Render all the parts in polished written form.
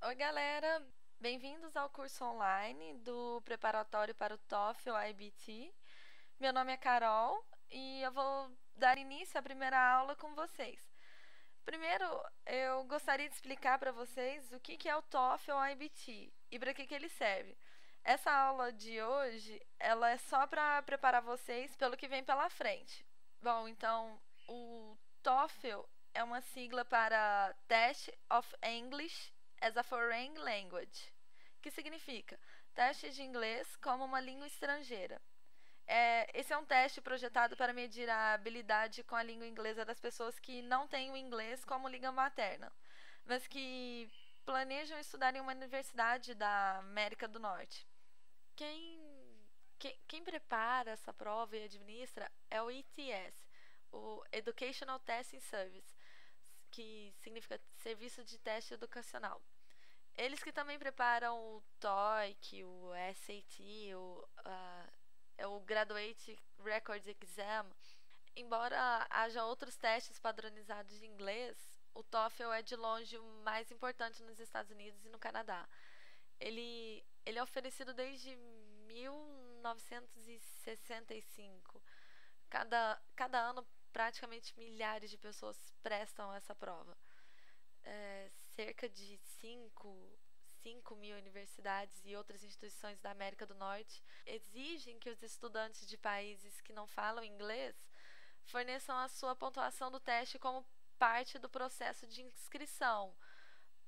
Oi, galera! Bem-vindos ao curso online do Preparatório para o TOEFL IBT. Meu nome é Carol e eu vou dar início à primeira aula com vocês. Primeiro, eu gostaria de explicar para vocês o que é o TOEFL IBT e para que ele serve. Essa aula de hoje, ela é só para preparar vocês pelo que vem pela frente. Bom, então, o TOEFL é uma sigla para Test of English as a Foreign Language, que significa teste de inglês como uma língua estrangeira. Esse é um teste projetado para medir a habilidade com a língua inglesa das pessoas que não têm o inglês como língua materna, mas que planejam estudar em uma universidade da América do Norte. Quem prepara essa prova e administra é o ETS, o Educational Testing Service, que significa Serviço de Teste Educacional. Eles que também preparam o TOEIC, o SAT, o Graduate Record Exam. Embora haja outros testes padronizados de inglês, o TOEFL é de longe o mais importante nos Estados Unidos e no Canadá. Ele é oferecido desde 1965. Cada ano, praticamente milhares de pessoas prestam essa prova. Cerca de 5 mil universidades e outras instituições da América do Norte exigem que os estudantes de países que não falam inglês forneçam a sua pontuação do teste como parte do processo de inscrição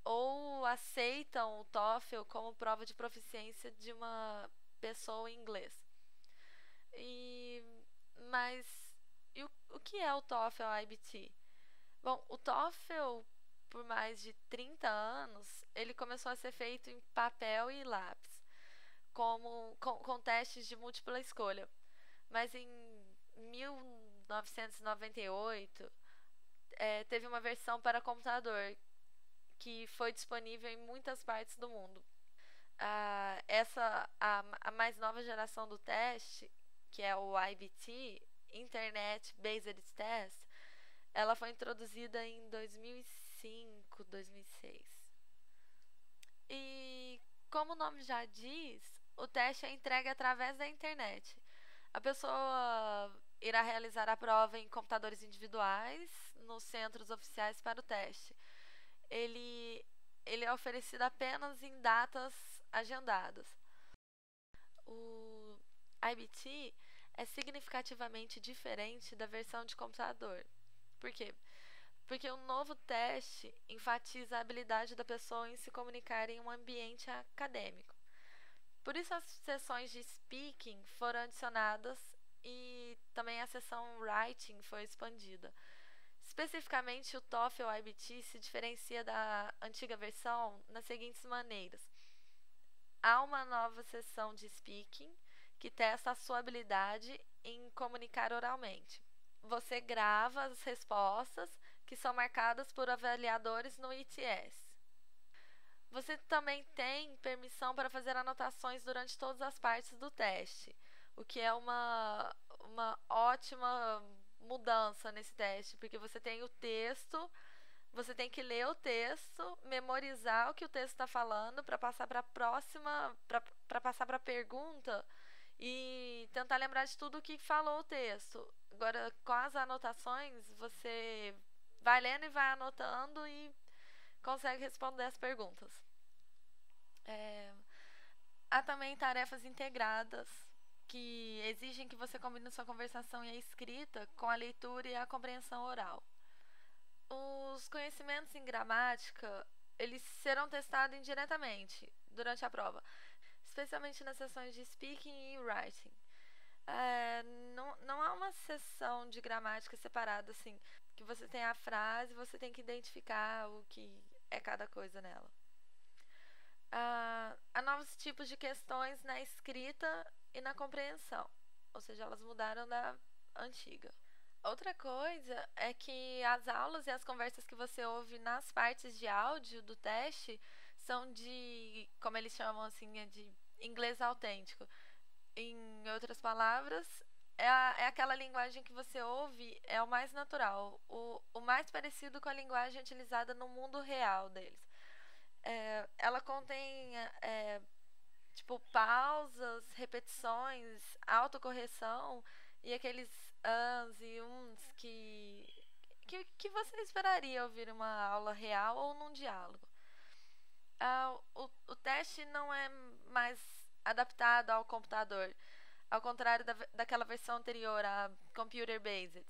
ou aceitam o TOEFL como prova de proficiência de uma pessoa em inglês. E mas o que é o TOEFL IBT? Bom, o TOEFL, por mais de 30 anos, ele começou a ser feito em papel e lápis, com testes de múltipla escolha. Mas em 1998, teve uma versão para computador que foi disponível em muitas partes do mundo. A mais nova geração do teste, que é o IBT, Internet Based Test, ela foi introduzida em 2005, 2006. E como o nome já diz, o teste é entregue através da internet. A pessoa irá realizar a prova em computadores individuais nos centros oficiais para o teste. Ele, ele é oferecido apenas em datas agendadas. O IBT é significativamente diferente da versão de computador. Por quê? Porque o novo teste enfatiza a habilidade da pessoa em se comunicar em um ambiente acadêmico. Por isso, as sessões de speaking foram adicionadas e também a sessão writing foi expandida. Especificamente, o TOEFL IBT se diferencia da antiga versão nas seguintes maneiras: há uma nova sessão de speaking que testa a sua habilidade em comunicar oralmente. Você grava as respostas que são marcadas por avaliadores no ITS. Você também tem permissão para fazer anotações durante todas as partes do teste, o que é uma ótima mudança nesse teste, porque você tem o texto, você tem que ler o texto, memorizar o que o texto está falando para passar para a próxima, para passar para a pergunta e tentar lembrar de tudo o que falou o texto. Agora, com as anotações, você vai lendo e vai anotando e consegue responder as perguntas. É, há também tarefas integradas que exigem que você combine sua conversação e a escrita com a leitura e a compreensão oral. Os conhecimentos em gramática, eles serão testados indiretamente durante a prova, especialmente nas sessões de speaking e writing. Não há uma sessão de gramática separada, assim, que você tem a frase e você tem que identificar o que é cada coisa nela. Há novos tipos de questões na escrita e na compreensão, ou seja, elas mudaram da antiga. Outra coisa é que as aulas e as conversas que você ouve nas partes de áudio do teste são de, como eles chamam assim, de inglês autêntico. Em outras palavras, é aquela linguagem que você ouve é o mais natural, o mais parecido com a linguagem utilizada no mundo real deles. Ela contém tipo pausas, repetições, autocorreção e aqueles ans e uns que você esperaria ouvir em uma aula real ou num diálogo. O teste não é mais adaptado ao computador, ao contrário daquela versão anterior, a computer based.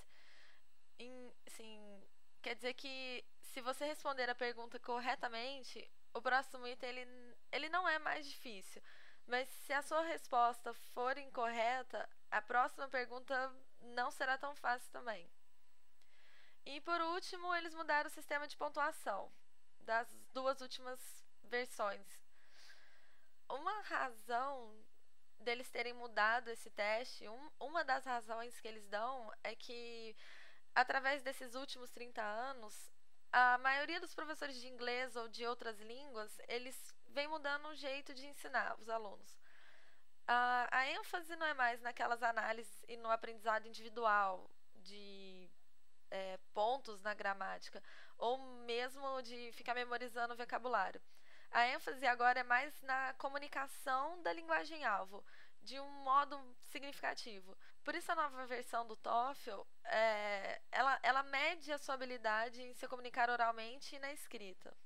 Sim, quer dizer que se você responder a pergunta corretamente, o próximo item ele não é mais difícil. Mas se a sua resposta for incorreta, a próxima pergunta não será tão fácil também. E por último, eles mudaram o sistema de pontuação das duas últimas versões. Uma razão deles terem mudado esse teste, uma das razões que eles dão é que, através desses últimos 30 anos, a maioria dos professores de inglês ou de outras línguas, eles vêm mudando o jeito de ensinar os alunos. A ênfase não é mais naquelas análises e no aprendizado individual de pontos na gramática, ou mesmo de ficar memorizando o vocabulário. A ênfase agora é mais na comunicação da linguagem-alvo, de um modo significativo. Por isso a nova versão do TOEFL, ela mede a sua habilidade em se comunicar oralmente e na escrita.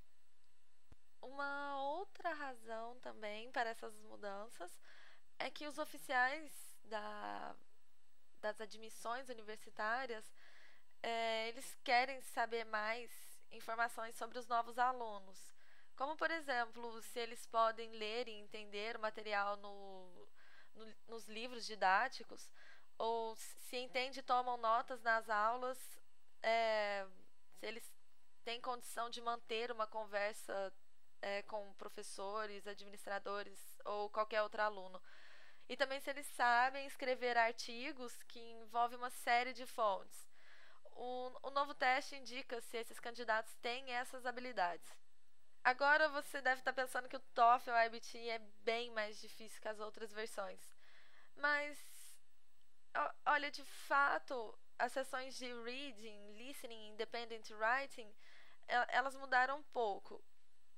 Uma outra razão também para essas mudanças é que os oficiais das admissões universitárias eles querem saber mais informações sobre os novos alunos. Como, por exemplo, se eles podem ler e entender o material nos livros didáticos, ou se entende e tomam notas nas aulas, se eles têm condição de manter uma conversa com professores, administradores ou qualquer outro aluno. E também se eles sabem escrever artigos que envolvem uma série de fontes. O novo teste indica se esses candidatos têm essas habilidades. Agora você deve estar pensando que o TOEFL ou o IBT é bem mais difícil que as outras versões. Mas, olha, de fato, as sessões de Reading, Listening, Independent Writing, elas mudaram um pouco.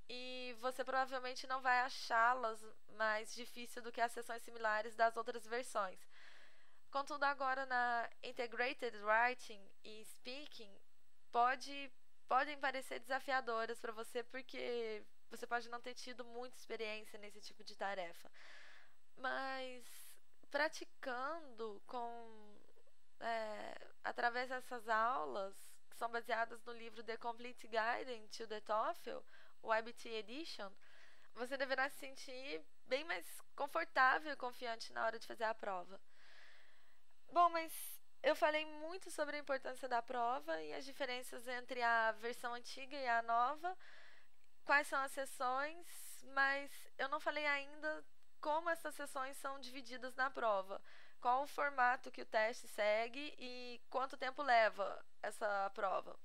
E você provavelmente não vai achá-las mais difíceis do que as sessões similares das outras versões. Contudo, agora na Integrated Writing e Speaking, podem parecer desafiadoras para você porque você pode não ter tido muita experiência nesse tipo de tarefa. Mas praticando através dessas aulas, que são baseadas no livro The Complete Guide to the TOEFL, o IBT Edition, você deverá se sentir bem mais confortável e confiante na hora de fazer a prova. Bom, mas eu falei muito sobre a importância da prova e as diferenças entre a versão antiga e a nova, quais são as sessões, mas eu não falei ainda como essas sessões são divididas na prova, qual o formato que o teste segue e quanto tempo leva essa prova.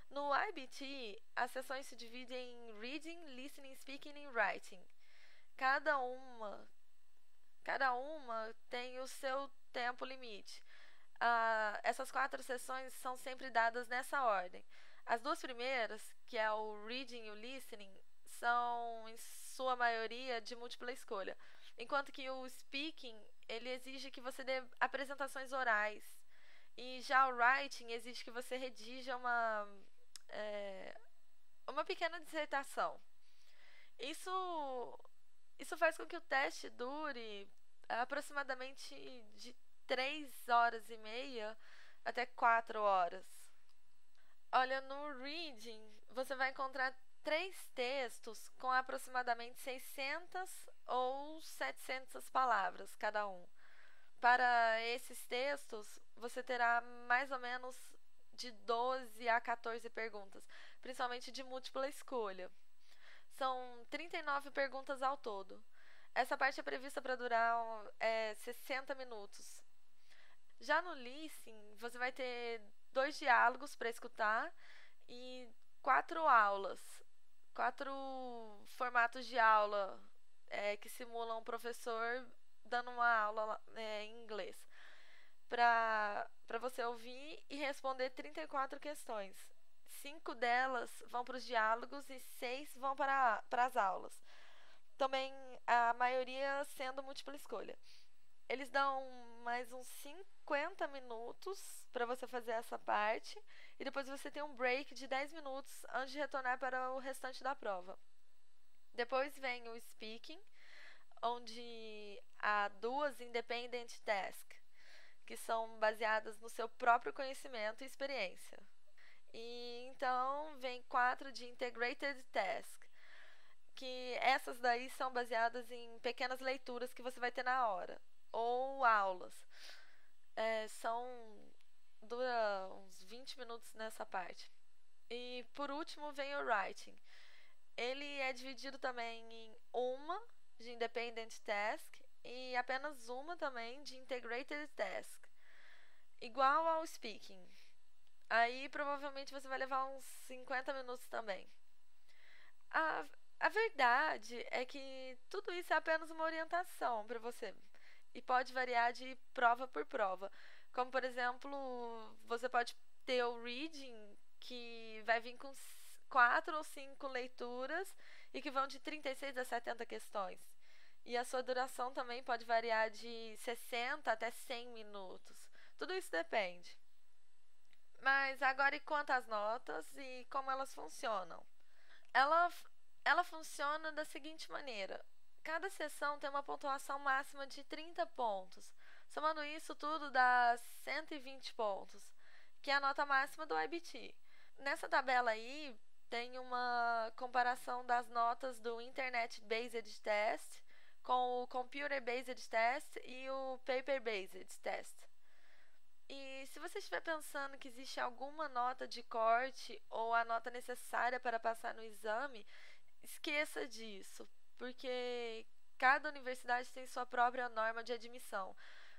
No IBT, as sessões se dividem em Reading, Listening, Speaking e Writing. Cada uma tem o seu tempo limite. Essas 4 sessões são sempre dadas nessa ordem. As 2 primeiras, que é o Reading e o Listening, são, em sua maioria, de múltipla escolha. Enquanto que o Speaking, ele exige que você dê apresentações orais. E já o Writing exige que você redija uma pequena dissertação. Isso faz com que o teste dure aproximadamente de 3 horas e meia até 4 horas. Olha, no Reading você vai encontrar 3 textos com aproximadamente 600 ou 700 palavras cada um. Para esses textos, você terá mais ou menos de 12 a 14 perguntas, principalmente de múltipla escolha. São 39 perguntas ao todo. Essa parte é prevista para durar 60 minutos. Já no listening, você vai ter 2 diálogos para escutar e 4 aulas. 4 formatos de aula que simulam um professor dando uma aula em inglês. Para você ouvir e responder 34 questões. 5 delas vão para os diálogos e 6 vão para as aulas. Também a maioria sendo múltipla escolha. Eles dão mais uns 50 minutos para você fazer essa parte e depois você tem um break de 10 minutos antes de retornar para o restante da prova. Depois vem o speaking, onde há 2 independent tasks, que são baseadas no seu próprio conhecimento e experiência. E então vem 4 de integrated task, que essas daí são baseadas em pequenas leituras que você vai ter na hora, ou aulas. Dura uns 20 minutos nessa parte. E por último vem o writing. Ele é dividido também em uma de independent task e apenas uma também de integrated task, igual ao speaking. Aí provavelmente você vai levar uns 50 minutos também. A, a verdade é que tudo isso é apenas uma orientação para você e pode variar de prova por prova. Como, por exemplo, você pode ter o reading, que vai vir com 4 ou 5 leituras e que vão de 36 a 70 questões. E a sua duração também pode variar de 60 até 100 minutos. Tudo isso depende. Mas agora, e quanto às notas e como elas funcionam? Ela, ela funciona da seguinte maneira: cada sessão tem uma pontuação máxima de 30 pontos. Somando isso tudo dá 120 pontos, que é a nota máxima do IBT. Nessa tabela aí tem uma comparação das notas do Internet Based Test com o Computer Based Test e o Paper Based Test. E se você estiver pensando que existe alguma nota de corte ou a nota necessária para passar no exame, esqueça disso, porque cada universidade tem sua própria norma de admissão.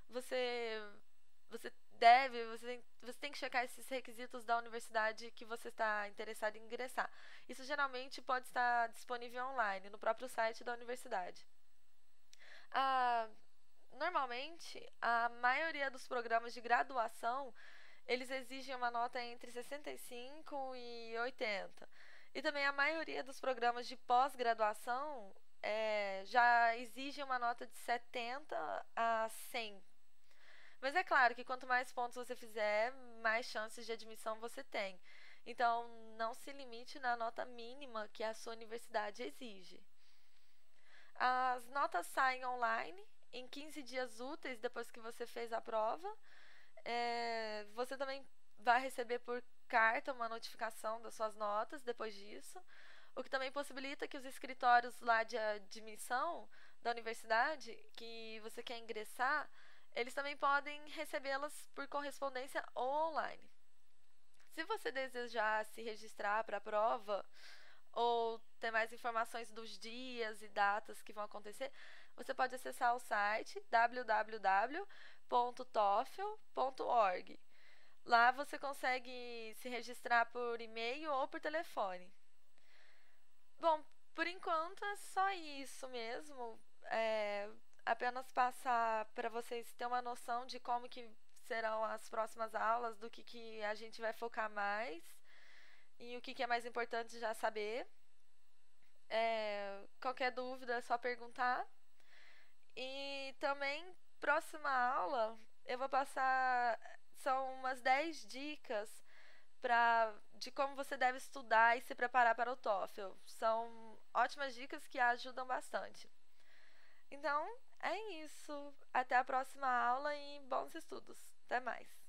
Você você você tem que checar esses requisitos da universidade que você está interessado em ingressar. Isso geralmente pode estar disponível online no próprio site da universidade. Ah, Normalmente, a maioria dos programas de graduação, eles exigem uma nota entre 65 e 80. E também a maioria dos programas de pós-graduação já exigem uma nota de 70 a 100. Mas é claro que quanto mais pontos você fizer, mais chances de admissão você tem. Então, não se limite na nota mínima que a sua universidade exige. As notas saem online em 15 dias úteis depois que você fez a prova. Você também vai receber por carta uma notificação das suas notas depois disso, o que também possibilita que os escritórios lá de admissão da universidade que você quer ingressar, eles também podem recebê-las por correspondência ou online. Se você desejar se registrar para a prova ou ter mais informações dos dias e datas que vão acontecer, você pode acessar o site www.tofel.org. Lá você consegue se registrar por e-mail ou por telefone. Bom, por enquanto é só isso mesmo. Apenas passar para vocês terem uma noção de como que serão as próximas aulas, do que a gente vai focar mais e o que é mais importante já saber. Qualquer dúvida é só perguntar. E também, próxima aula, eu vou passar, são umas 10 dicas de como você deve estudar e se preparar para o TOEFL. São ótimas dicas que ajudam bastante. Então, é isso. Até a próxima aula e bons estudos. Até mais.